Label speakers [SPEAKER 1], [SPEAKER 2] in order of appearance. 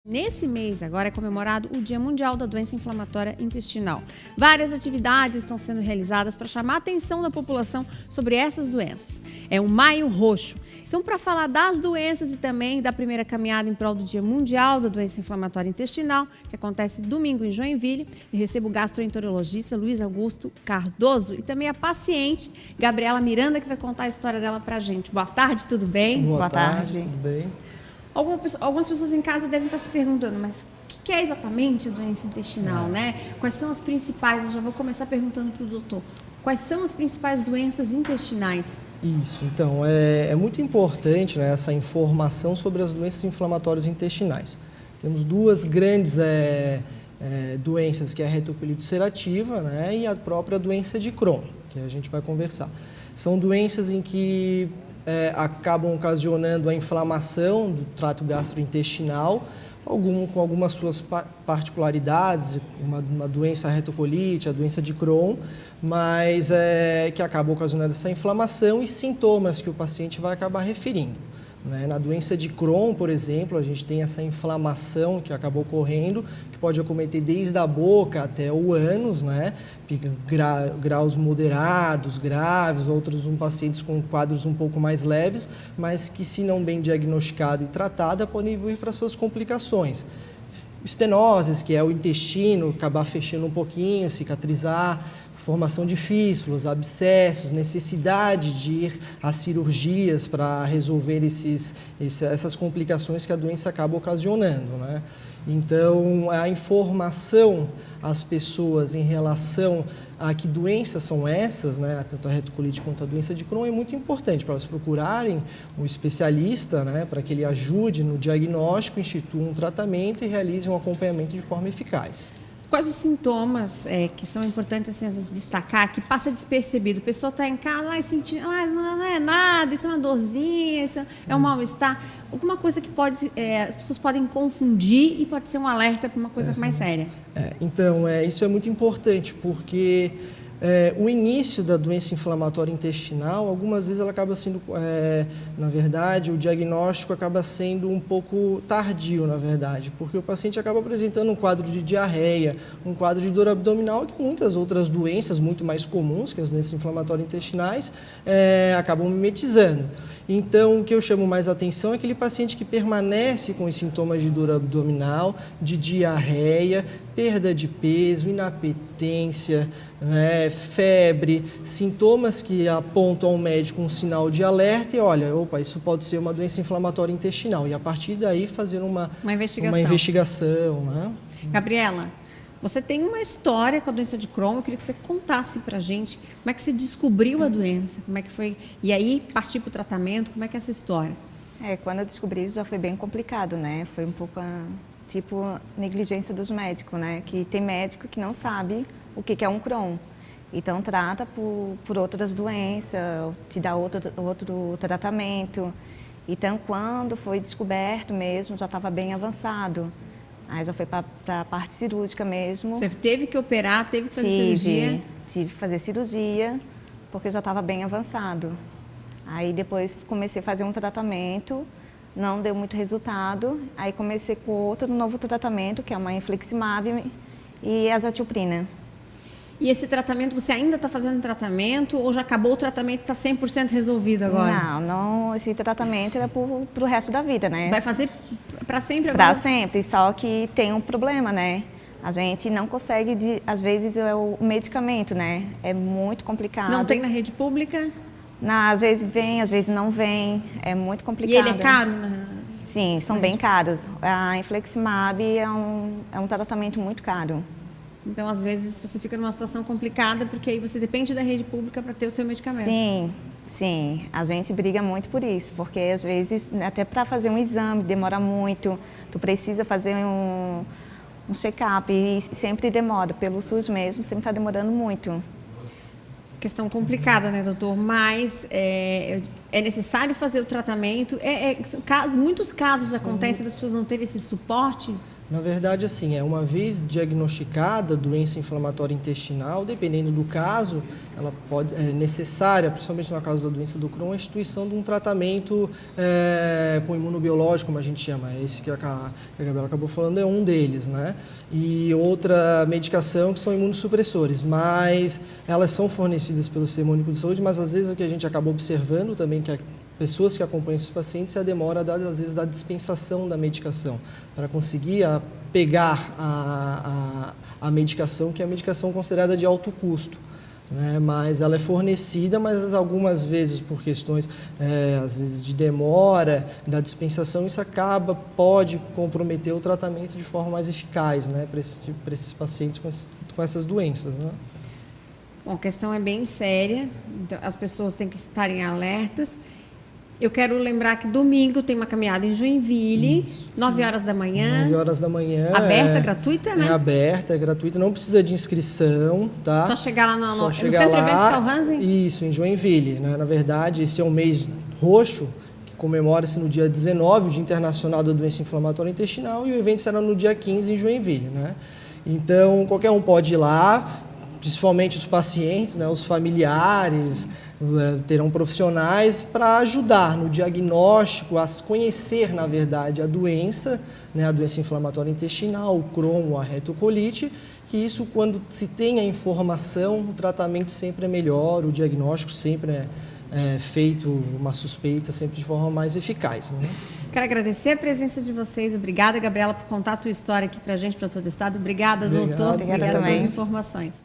[SPEAKER 1] Nesse mês, agora é comemorado o Dia Mundial da Doença Inflamatória Intestinal. Várias atividades estão sendo realizadas para chamar a atenção da população sobre essas doenças. É um Maio Roxo. Então, para falar das doenças e também da primeira caminhada em prol do Dia Mundial da Doença Inflamatória Intestinal, que acontece domingo em Joinville, eu recebo o gastroenterologista Luiz Augusto Cardoso e também a paciente Gabriela Miranda, que vai contar a história dela para a gente. Boa tarde, tudo bem?
[SPEAKER 2] Boa tarde, tudo bem?
[SPEAKER 1] Algumas pessoas em casa devem estar se perguntando, mas o que é exatamente a doença intestinal, né? Quais são as principais? Eu já vou começar perguntando para o doutor. Quais são as principais doenças intestinais?
[SPEAKER 2] Isso, então, é muito importante, né, essa informação sobre as doenças inflamatórias intestinais. Temos duas grandes doenças, que é a retocolite ulcerativa, né, e a própria doença de Crohn, que a gente vai conversar. São doenças em que acabam ocasionando a inflamação do trato gastrointestinal, com algumas suas particularidades, uma doença retocolite, a doença de Crohn, mas que acaba ocasionando essa inflamação e sintomas que o paciente vai acabar referindo. Na doença de Crohn, por exemplo, a gente tem essa inflamação que acaba ocorrendo, que pode acometer desde a boca até o ânus, né? Graus moderados, graves, outros pacientes com quadros um pouco mais leves, mas que, se não bem diagnosticada e tratada, podem vir para suas complicações. Estenoses, que é o intestino acabar fechando um pouquinho, cicatrizar, formação de fístulas, abscessos, necessidade de ir a cirurgias para resolver essas complicações que a doença acaba ocasionando, né? Então, a informação às pessoas em relação a que doenças são essas, né, tanto a retocolite quanto a doença de Crohn, é muito importante para elas procurarem um especialista, né, para que ele ajude no diagnóstico, institua um tratamento e realize um acompanhamento de forma eficaz.
[SPEAKER 1] Quais os sintomas que são importantes assim, às vezes, destacar, que passa despercebido? A pessoa está em casa sentindo, não é nada, isso é uma dorzinha, isso é um mal-estar. Alguma coisa que as pessoas podem confundir e pode ser um alerta para uma coisa mais séria.
[SPEAKER 2] Então, isso é muito importante, porque o início da doença inflamatória intestinal, algumas vezes ela acaba sendo, na verdade, o diagnóstico acaba sendo um pouco tardio, na verdade, porque o paciente acaba apresentando um quadro de diarreia, um quadro de dor abdominal, que muitas outras doenças muito mais comuns, que as doenças inflamatórias intestinais, acabam mimetizando. Então, o que eu chamo mais atenção é aquele paciente que permanece com os sintomas de dor abdominal, de diarreia, perda de peso, inapetência, né, febre, sintomas que apontam ao médico um sinal de alerta e olha, isso pode ser uma doença inflamatória intestinal. E a partir daí fazer uma investigação. Né?
[SPEAKER 1] Gabriela, você tem uma história com a doença de Crohn, eu queria que você contasse pra gente como é que você descobriu a doença, como é que foi, e aí partir para o tratamento, como é que é essa história?
[SPEAKER 3] Quando eu descobri já foi bem complicado, né? Foi um pouco negligência dos médicos, né? Que tem médico que não sabe o que é um Crohn. Então trata por outras doenças, te dá outro tratamento. Então quando foi descoberto mesmo, já estava bem avançado. Aí já foi para a parte cirúrgica mesmo.
[SPEAKER 1] Você teve que operar, teve que fazer cirurgia?
[SPEAKER 3] Tive que fazer cirurgia, porque já estava bem avançado. Aí depois comecei a fazer um tratamento, não deu muito resultado. Aí comecei com outro novo tratamento, que é uma infliximab e azathioprina.
[SPEAKER 1] E esse tratamento, você ainda está fazendo tratamento ou já acabou o tratamento e está 100% resolvido agora?
[SPEAKER 3] Não, esse tratamento é para o resto da vida, né?
[SPEAKER 1] Vai fazer para sempre agora?
[SPEAKER 3] Para sempre, só que tem um problema, né? A gente não consegue, às vezes, o medicamento, né? É muito complicado.
[SPEAKER 1] Não tem na rede pública?
[SPEAKER 3] Às vezes vem, às vezes não vem, é muito complicado.
[SPEAKER 1] E ele é caro?
[SPEAKER 3] Sim, são bem caros. A infliximab é um tratamento muito caro.
[SPEAKER 1] Então, às vezes, você fica numa situação complicada, porque aí você depende da rede pública para ter o seu medicamento.
[SPEAKER 3] Sim. A gente briga muito por isso, porque às vezes, até para fazer um exame, demora muito. Tu precisa fazer um check-up e sempre demora. Pelo SUS mesmo, sempre está demorando muito.
[SPEAKER 1] Questão complicada, né, doutor? Mas é necessário fazer o tratamento. Muitos casos acontecem das pessoas não terem esse suporte
[SPEAKER 2] Na verdade, assim, uma vez diagnosticada a doença inflamatória intestinal, dependendo do caso, ela é necessária, principalmente no caso da doença do Crohn, a instituição de um tratamento com imunobiológico, como a gente chama. Esse que a Gabriela acabou falando é um deles, né? E outra medicação que são imunossupressores, mas elas são fornecidas pelo Sistema Único de Saúde, mas às vezes o que a gente acaba observando também que pessoas que acompanham esses pacientes é a demora, às vezes, da dispensação da medicação, para conseguir pegar a medicação, que é a medicação considerada de alto custo. Né? Mas ela é fornecida, mas algumas vezes por questões, às vezes, de demora da dispensação, isso pode comprometer o tratamento de forma mais eficaz, né? Para esses pacientes com essas doenças. Né?
[SPEAKER 1] Bom, a questão é bem séria, então as pessoas têm que estarem alertas. Eu quero lembrar que domingo tem uma caminhada em Joinville, isso, 9 horas da manhã.
[SPEAKER 2] 9 horas da manhã.
[SPEAKER 1] Aberta, gratuita, né?
[SPEAKER 2] É aberta, é gratuita, não precisa de inscrição, tá?
[SPEAKER 1] Só chegar lá no
[SPEAKER 2] Centro
[SPEAKER 1] Eventos Carl Hansen?
[SPEAKER 2] Isso, em Joinville, né? Na verdade, esse é um mês roxo, que comemora-se no dia 19, o Dia Internacional da Doença Inflamatória Intestinal, e o evento será no dia 15 em Joinville, né? Então, qualquer um pode ir lá, principalmente os pacientes, né, os familiares, terão profissionais para ajudar no diagnóstico, a conhecer, na verdade, a doença, né, a doença inflamatória intestinal, o Crohn, a retocolite, que isso, quando se tem a informação, o tratamento sempre é melhor, o diagnóstico sempre é feito, uma suspeita sempre de forma mais eficaz. Né?
[SPEAKER 1] Quero agradecer a presença de vocês. Obrigada, Gabriela, por contar a tua história aqui para a gente, para todo o estado. Obrigada, doutor.
[SPEAKER 3] Obrigada também.
[SPEAKER 1] Pelas informações.